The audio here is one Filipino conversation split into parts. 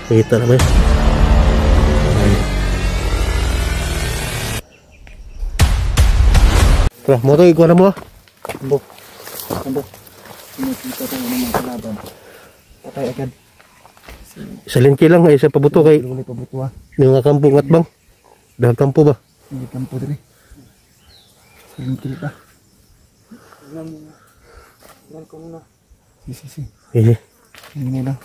Kita na ba yun? Tara, mo ito, ikuha na mo. Ambok. Sinikita tayo ng mga kalaban. Patay agad. Isa linki lang, isa pabuto kay Ulit pabuto ha. yung nga kampo ngat bang. Dahil kampo ba? Hindi kampo din eh. Sinikil pa. Ilan ko muna. Si. Sige. Hindi na.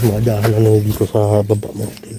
Madaanan na dito sa baba mountain.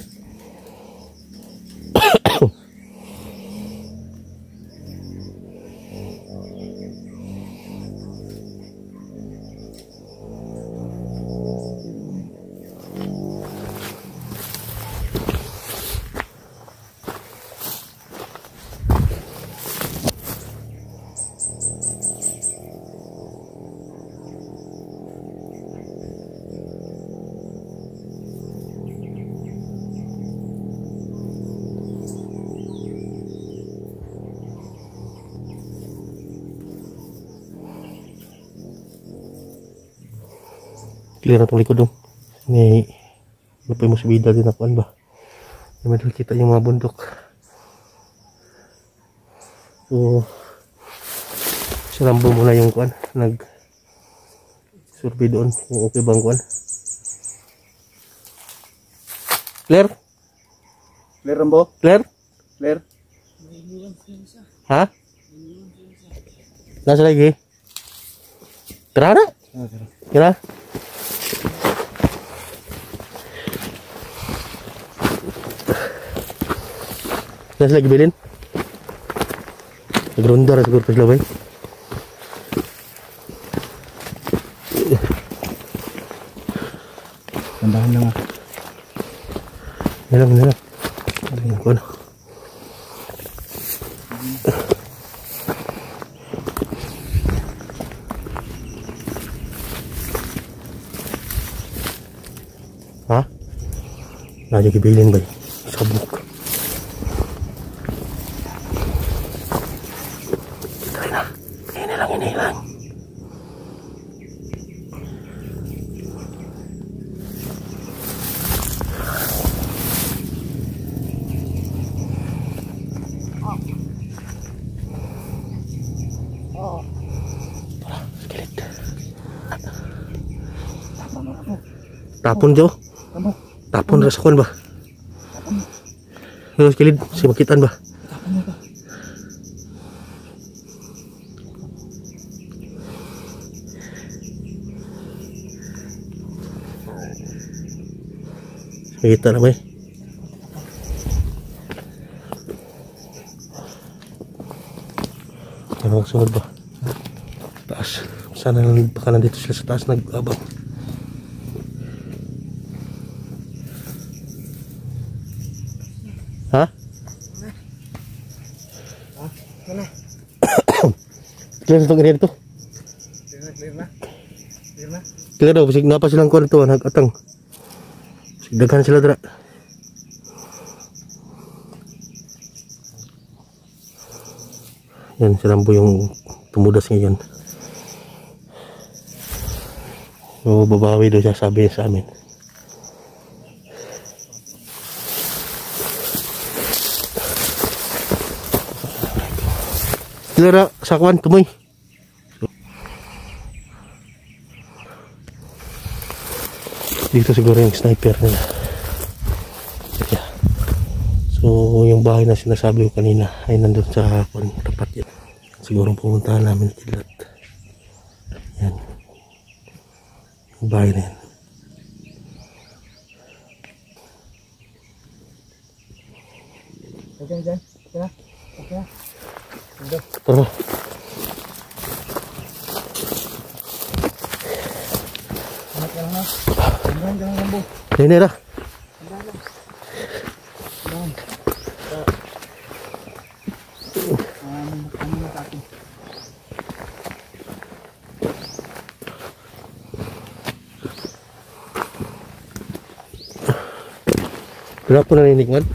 Clear na itong likod dong. May napay mo subida din ako ba. May kita yung mga bundok. So salambo muna yung kuan. Nag survey doon kung okay bang kuan. Clear? Clear Rambo? Clear? Clear? Ha? Nasa lagi? Tara na? Tara? Nasa lagi bilin? Nagronda rin siguro pa sila ba? Tandahan lang ah. Nilang. Tingnan ko ano. Ha? Lagi gibilin ba? Sabuk. Ini lang. Skelet. Tapon jo. Tapon rasakon ba? Yo skelet, si makitan ba? Kita na ba eh? Ano magsunod ba? Taas. Sana baka nandito sila sa taas nag-abang. Ha? Ano? Clear na itong area dito? Clear na? Clear daw. Pasig napa silang kuwan ito. Nag-atang. Daghan sila dra. Yan, silambo yung tumudas ngayon. So, babawi daw siya, sabi sa amin. Sila sa kwan, tumoy. Dito siguro yung sniper nila. Yeah. So yung bahay na sinasabi ko kanina ay nandun sa tapat yan. Siguro pumuntahan namin kilat. Yan. Yung bahay na yan. Okay dyan? Okay na? Tara. Dahan Rambo. Ini lah. Berapa naninig man?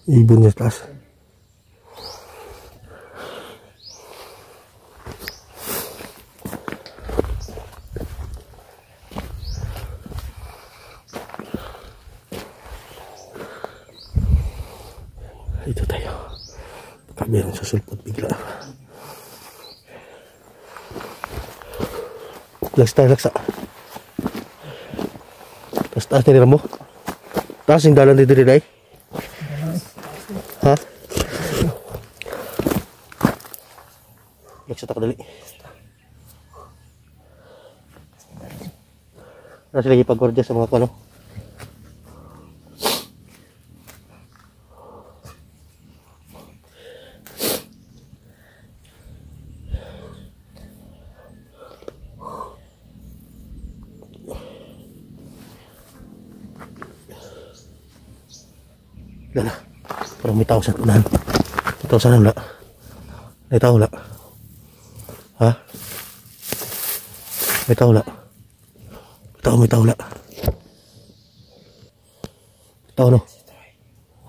Ibunnya tas. Itu tayo. Kabilang sa sulpot bigla. Laksa. Taas ni mo. Taas yung dalan dito rin ay. Ha? Laksa dali. Nasa lagi pag-gordia sa mga kano. Lala, parang may tao sa tunahan. May tao sana wala. May tao wala. Ha? May tao wala. May tao wala. Tao no?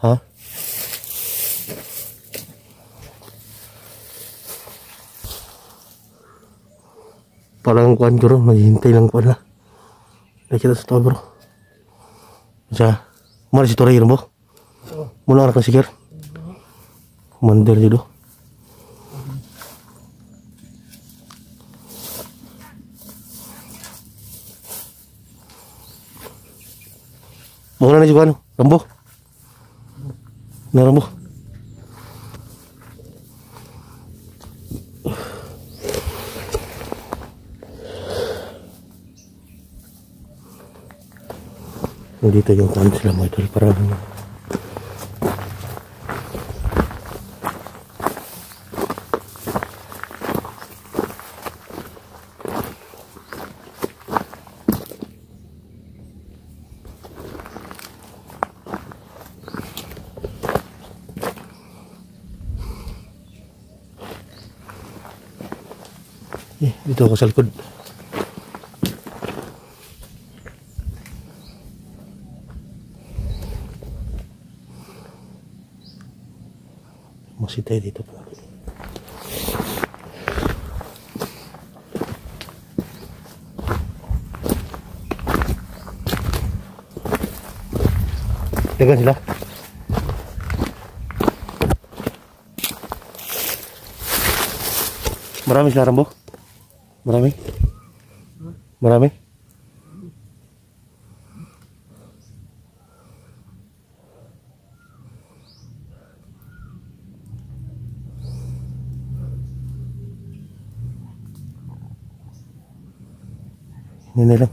Ha? Parang kuhan ko rin, maghihintay lang kuhan na. Nakita sa tao bro. Siya, kumari si Toray yun mo? Mula anak na sikir. Mandir dito. Muna na juga ano? Rambo. Na Rambo. Dito yung kuhan sila mga idol. Parang dito ako sa likod. Masih tayo dito pa. Dagan sila. Marami sila Rambo. Marami. Ini lang.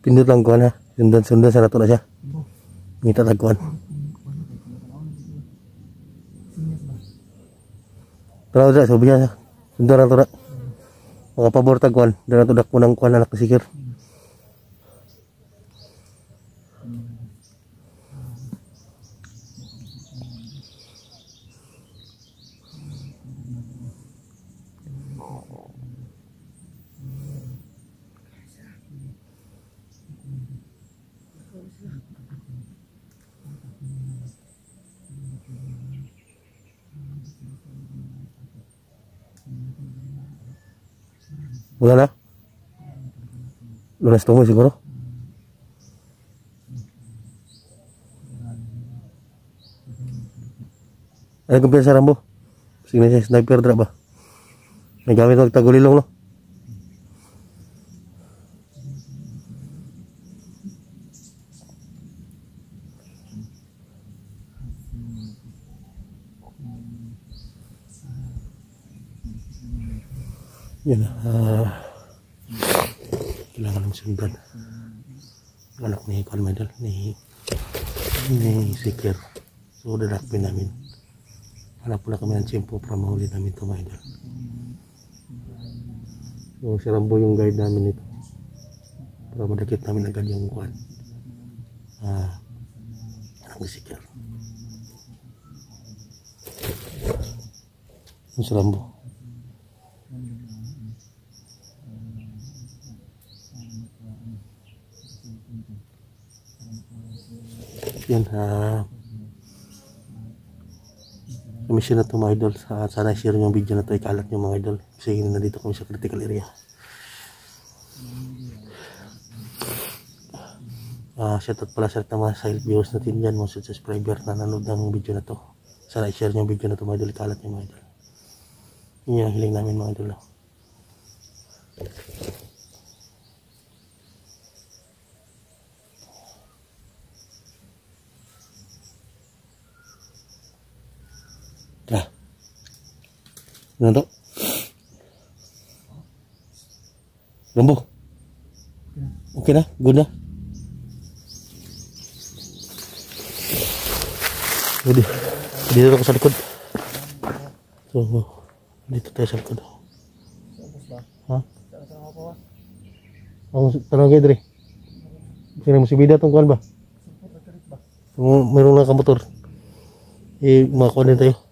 Pindot lang kuhan ha. Sundan sa nato na siya. Ngita tagkuhan. Tara udah sabi niya. Sundan na to na. Mga pabor tagkuhan. Dala to dakpo ng kuhan anak kasikir. Wala na? Lunas tungo siguro? Ay, kumpiyansa Rambo. Sige na siya, sniper dra ba? May gamit magtagulilong, no? Yan, kailangan namin sundan. Anak ni Kalmedal, ni Sikir. So, dadakpin namin. Hanap pula kami ng tiyempo para mahuli namin ito, mga idol. So, si Rambo yung guide namin ito. Para madakit namin agad yung kuhan. Anak ni Sikir. Yung si Rambo. Yan, mission na ito mga idol. Sana share yung video na ito, ikalat nyo mga idol. Kasi nandito kami sa critical area. Shoutout pala sa mga silent viewers natin dyan, mga subscriber na nanood ng video na ito. Sana share yung video na ito mga idol, ikalat nyo mga idol. Yun yung hiling namin mga idol. Tara. Ano to? Rambo. Okay na? Good na? Dito ako sa likod. So, dito tayo sa likod. Ha? Ang tanong kayo diri. Sino mo si Bida itong kuhan ba? Mayroong nakamotor. Makakuha din tayo.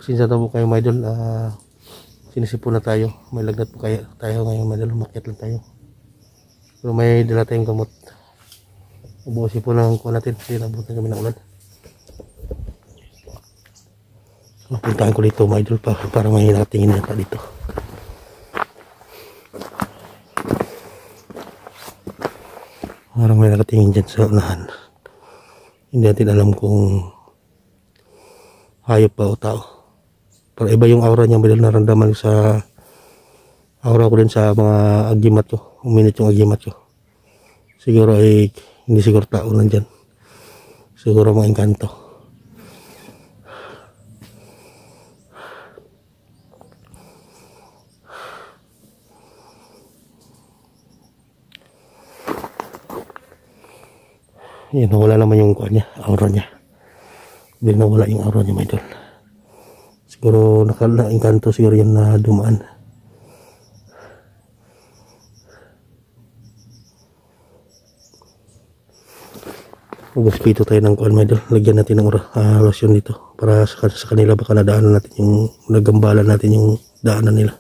Sinsa na po kayo mga idol, sinisipon na tayo, may lagnat po tayo ngayon mga idol, umakyat lang tayo. Pero may dala tayong gamot. Ubusin po ng kuha natin, kasi nabutan kami ng ulan. Napuntahan ko dito mga idol para may nakatingin na dito. Parang may nakatingin dyan sa unahan. Hindi natin alam kung hayop ba o tao. Pero iba yung aura niya, may naramdaman sa aura ko din sa mga agimat ko. Uminit yung agimat ko. Siguro ay hindi siguro tao nandyan. Siguro mga engkanto. Yan, nawala naman yung kuha niya, aura niya. Hindi nawala yung aura niya, my idol. Siguro naka-engkanto siguro yan na dumaan. Mag-spito tayo ng kuhan, my idol. Lagyan natin ng lotion dito para sa kanila baka nadaanan natin yung nagambalan natin yung daanan nila.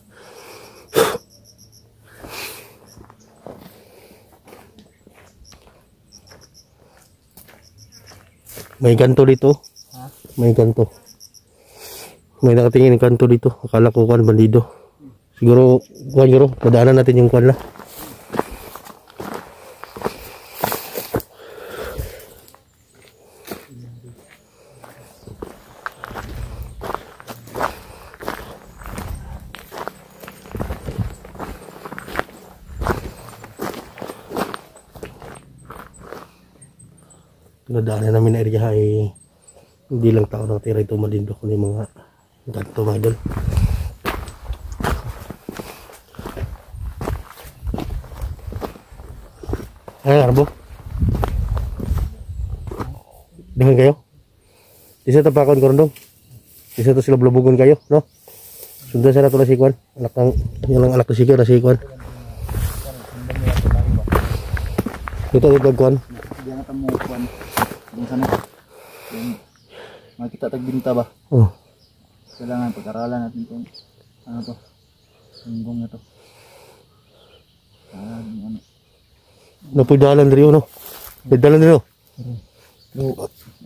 May kanto dito. May kanto. May nakatingin ng kanto dito. Akala ko kuhan bandido. Siguro kuhan siguro padaanan natin yung kuhan la. Nadaanan namin na area ay hindi lang tao nakatira ito malindo kundi mga ganto mga idol. Ay Arbo, dengan kayo isa tapakon ko rin isa to sila blubugon kayo no sundan sana to na si Kwan anak ng yung anak to si Kwan ito Kwan diyan na mo Kwan yung sana yung makita tagbinta ba kailangan pag-aralan natin itong ano to sunggong na to ano napidalan rin no pidalan rin ano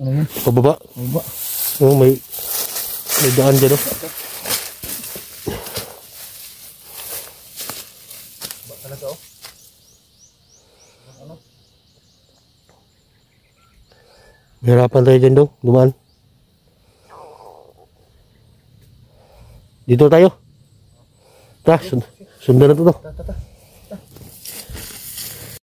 yan pababa may daan dyan no ba talaga Mahirapan tayo dyan dong, dumaan. Dito tayo. Tara, sundan na to. Tata.